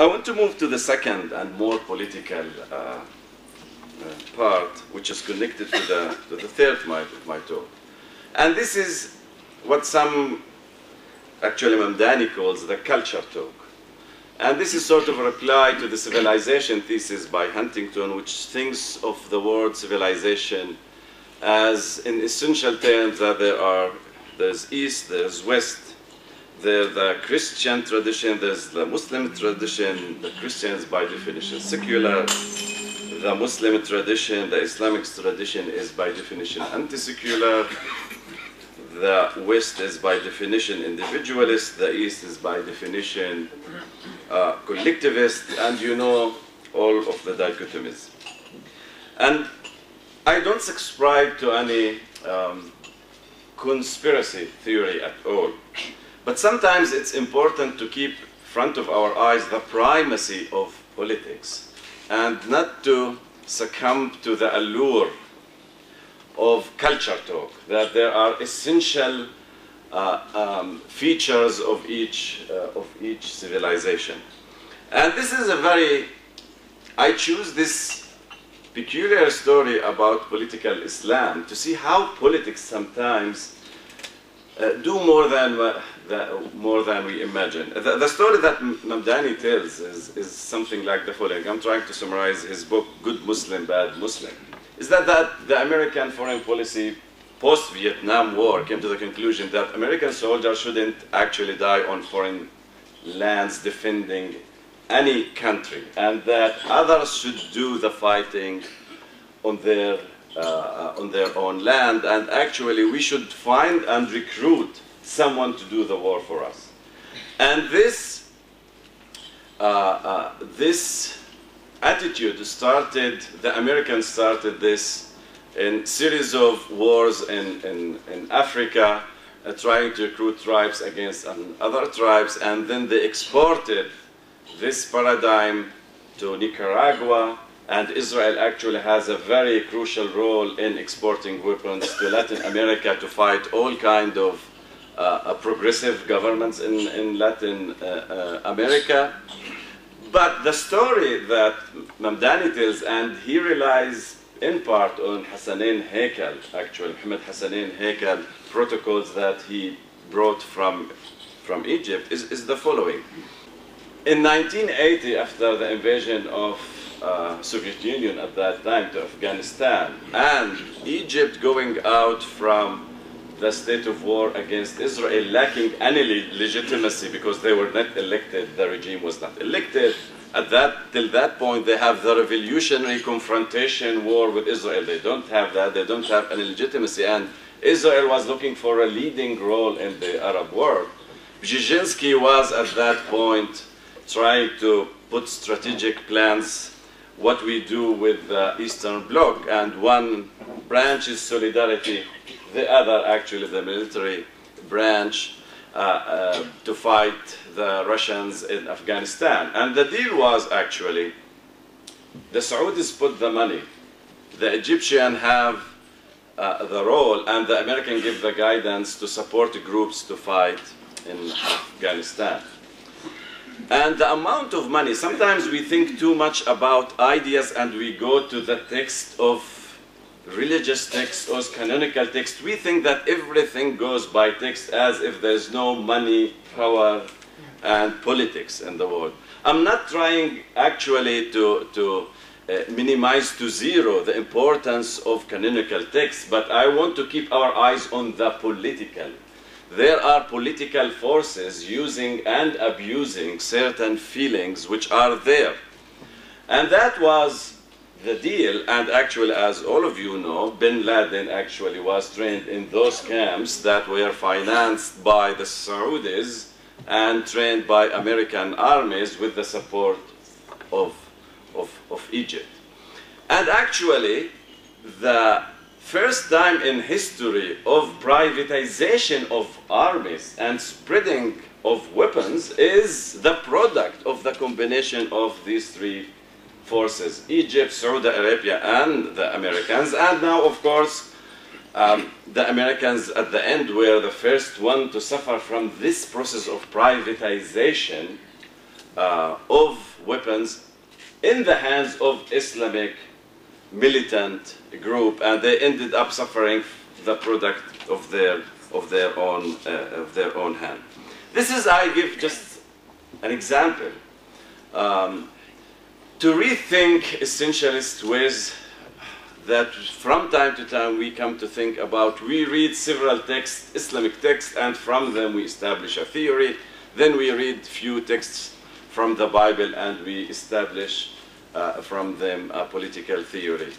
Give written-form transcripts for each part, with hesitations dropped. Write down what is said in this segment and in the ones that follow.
I want to move to the second and more political part, which is connected to the third of my talk. And this is what some, actually Mamdani calls the culture talk. And this is sort of a reply to the civilization thesis by Huntington, which thinks of the word civilization as, in essential terms, that there's East, there's West, there's the Christian tradition, there's the Muslim tradition. The Christians, by definition, secular. The Muslim tradition, the Islamic tradition is by definition anti-secular. The West is by definition individualist. The East is by definition collectivist. And you know all of the dichotomies. And I don't subscribe to any conspiracy theory at all. But sometimes it's important to keep front of our eyes the primacy of politics and not to succumb to the allure of culture talk, that there are essential features of each civilization. And this is a very, I choose this peculiar story about political Islam to see how politics sometimes do more than we imagine. The story that Mamdani tells is something like the following. I'm trying to summarize his book, Good Muslim, Bad Muslim. Is that the American foreign policy post-Vietnam War came to the conclusion that American soldiers shouldn't actually die on foreign lands defending any country, and that others should do the fighting on their own land, and actually we should find and recruit someone to do the war for us. And this attitude started, the Americans started this in series of wars in Africa, trying to recruit tribes against other tribes, and then they exported this paradigm to Nicaragua. And Israel actually has a very crucial role in exporting weapons to Latin America to fight all kinds of progressive governments in Latin America. But the story that Mamdani tells, and he relies in part on Hassanein Haikal, actually Mohammed Hassanein Haikal protocols that he brought from Egypt, is the following. In 1980, after the invasion of Soviet Union at that time to Afghanistan, and Egypt going out from the state of war against Israel, lacking any legitimacy because they were not elected, the regime was not elected. Till that point, they have the revolutionary confrontation war with Israel. They don't have that, they don't have any legitimacy, and Israel was looking for a leading role in the Arab world. Brzezinski was at that point trying to put strategic plans, what we do with the Eastern Bloc, and one branch is solidarity, the other actually the military branch to fight the Russians in Afghanistan. And the deal was actually, the Saudis put the money, the Egyptian have the role, and the American give the guidance to support groups to fight in Afghanistan. And the amount of money, sometimes we think too much about ideas and we go to the text of religious text or canonical text. We think that everything goes by text as if there's no money, power, and politics in the world. I'm not trying actually to minimize to zero the importance of canonical text, but I want to keep our eyes on the political. There are political forces using and abusing certain feelings which are there. And that was the deal. And actually, as all of you know, bin Laden actually was trained in those camps that were financed by the Saudis and trained by American armies with the support of Egypt. And actually, the first time in history of privatization of armies and spreading of weapons is the product of the combination of these three forces, Egypt, Saudi Arabia, and the Americans. And now, of course, the Americans at the end were the first one to suffer from this process of privatization of weapons in the hands of Islamic militant group, and they ended up suffering the product of their own hand. This is, I give just an example. To rethink essentialist ways that from time to time we come to think about. We read several texts, Islamic texts, and from them we establish a theory. Then we read few texts from the Bible and we establish from them a political theory.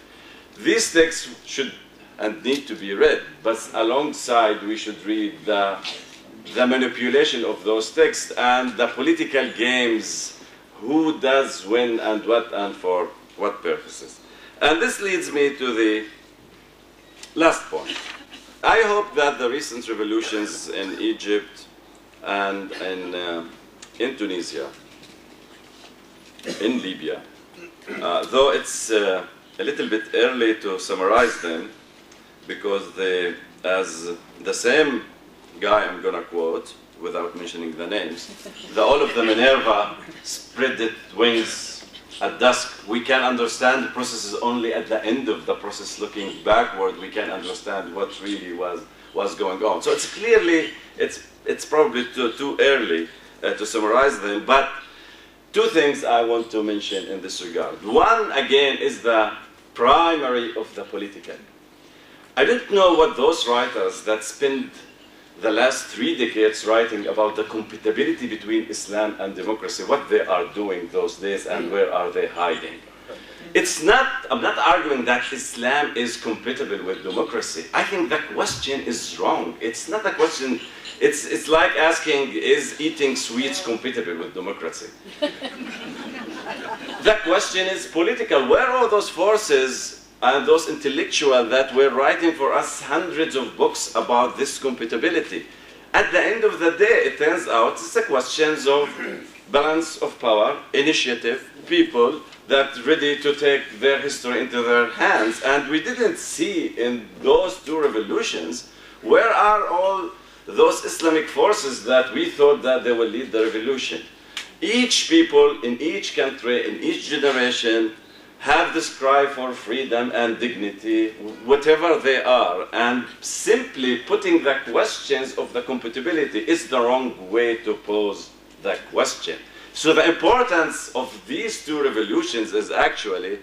These texts should and need to be read, but alongside we should read the manipulation of those texts and the political games, who does when and what and for what purposes. And this leads me to the last point. I hope that the recent revolutions in Egypt and in Tunisia, in Libya, though it's a little bit early to summarize them, because they, as the same guy I'm going to quote, without mentioning the names, all of the Minerva spread its wings at dusk. We can understand the processes only at the end of the process. Looking backward, we can understand what really was going on. So it's clearly, it's probably too early to summarize them, but two things I want to mention in this regard. One, again, is the primary of the political. I don't know what those writers that spend the last 3 decades writing about the compatibility between Islam and democracy, what they are doing those days and where are they hiding. It's not, I'm not arguing that Islam is compatible with democracy. I think that question is wrong. It's not a question, it's like asking, is eating sweets compatible with democracy? The question is political. Where are those forces and those intellectuals that were writing for us hundreds of books about this compatibility? At the end of the day, it turns out it's a question of balance of power, initiative, people that ready to take their history into their hands. And we didn't see in those 2 revolutions, where are all those Islamic forces that we thought that they will lead the revolution? Each people in each country, in each generation, have this cry for freedom and dignity, whatever they are, and simply putting the questions of the compatibility is the wrong way to pose the question. So the importance of these 2 revolutions is actually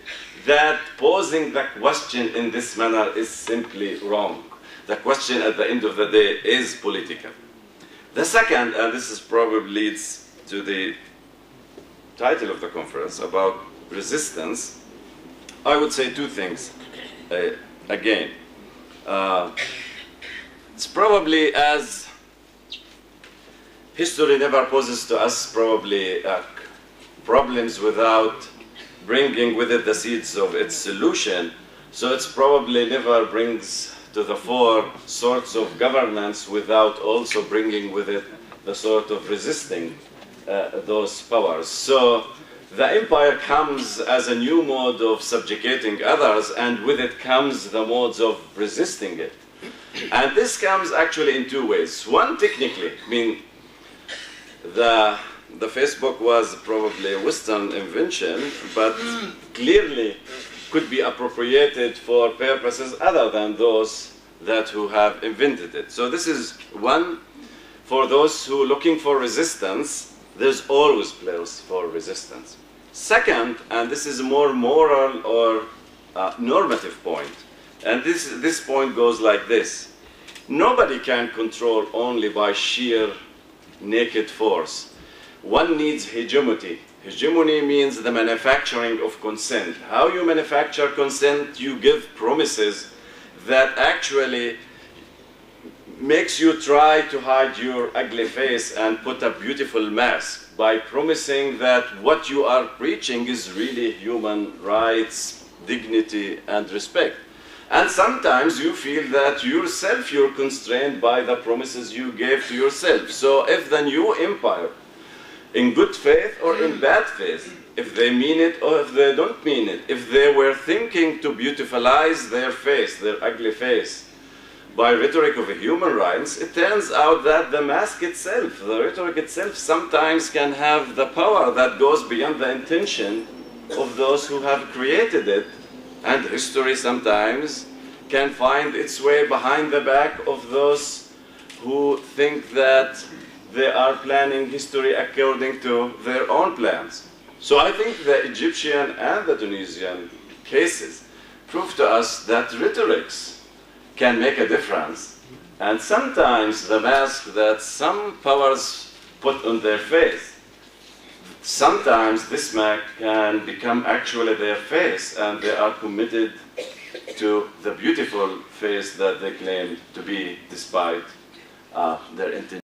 that posing the question in this manner is simply wrong. The question at the end of the day is political. The second, and this is probably leads to the title of the conference about resistance, I would say 2 things. Again, it's probably as history never poses to us probably problems without bringing with it the seeds of its solution. So it's probably never brings to the fore sorts of governance without also bringing with it the sort of resisting those powers. So the empire comes as a new mode of subjugating others, and with it comes the modes of resisting it. And this comes actually in 2 ways. One, technically, I mean, the Facebook was probably a Western invention, but clearly could be appropriated for purposes other than those who have invented it. So this is one, for those who are looking for resistance, there's always place for resistance. Second, and this is a more moral or normative point, and this point goes like this. Nobody can control only by sheer naked force. One needs hegemony. Hegemony means the manufacturing of consent. How you manufacture consent? You give promises that actually makes you try to hide your ugly face and put a beautiful mask by promising that what you are preaching is really human rights, dignity, and respect. And sometimes you feel that yourself you're constrained by the promises you gave to yourself. So if the new empire, in good faith or in bad faith, if they mean it or if they don't mean it, if they were thinking to beautifullize their face, their ugly face, by rhetoric of human rights, it turns out that the mask itself, the rhetoric itself, sometimes can have the power that goes beyond the intention of those who have created it. And history sometimes can find its way behind the back of those who think that they are planning history according to their own plans. So I think the Egyptian and the Tunisian cases prove to us that rhetorics can make a difference, and sometimes the mask that some powers put on their face, sometimes this mask can become actually their face, and they are committed to the beautiful face that they claim to be despite their intention.